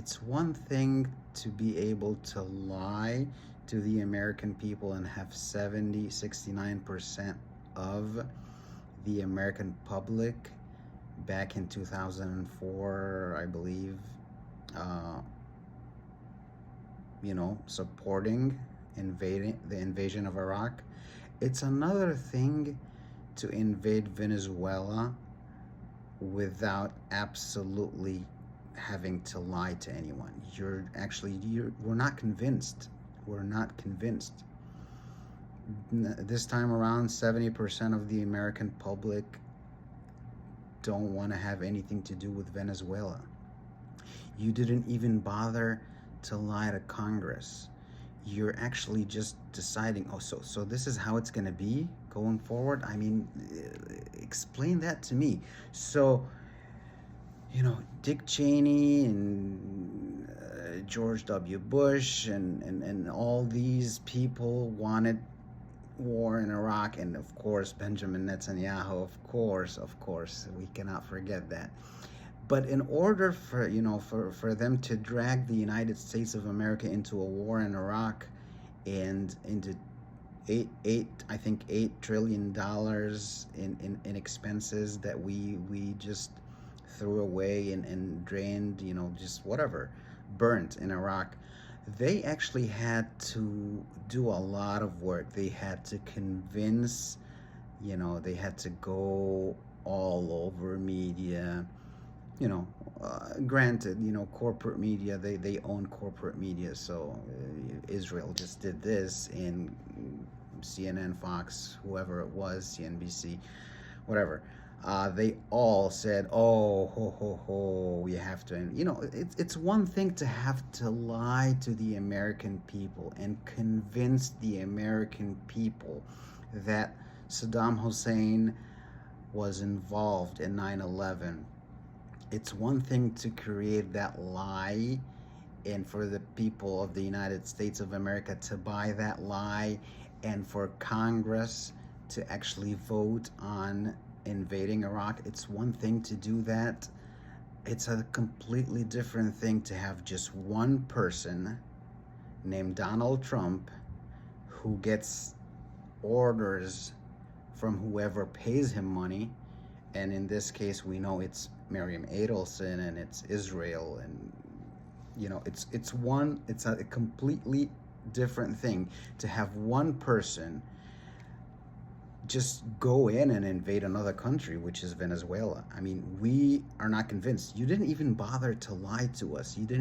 it's one thing to be able to lie to the American people and have 69% of the American public back in 2004, I believe, uh, supporting invading the invasion of Iraq. It's another thing to invade Venezuela without absolutely having to lie to anyone. We're not convinced. We're not convinced. This time around, 70% of the American public don't want to have anything to do with Venezuela. You didn't even bother to lie to Congress. You're actually just deciding, oh, so this is how it's going to be going forward. I mean, explain that to me. So, Dick Cheney and George W. Bush and all these people wanted war in Iraq, and of course Benjamin Netanyahu, of course, we cannot forget that. But in order for them to drag the United States of America into a war in Iraq and into $8 trillion in expenses that we just threw away and drained, just whatever, burnt in Iraq, they actually had to do a lot of work. They had to convince, they had to go all over media. Granted, corporate media, they own corporate media, so Israel just did this, and CNN, Fox, whoever it was, CNBC, whatever, they all said, oh, ho, ho, ho, we have to, it's one thing to have to lie to the American people and convince the American people that Saddam Hussein was involved in 9/11. It's one thing to create that lie and for the people of the United States of America to buy that lie and for Congress to actually vote on invading Iraq. It's one thing to do that. It's a completely different thing to have just one person named Donald Trump who gets orders from whoever pays him money, and in this case we know it's Miriam Adelson and it's Israel, and it's a completely different thing to have one person just go in and invade another country, which is Venezuela. I mean, we are not convinced. You didn't even bother to lie to us. You didn't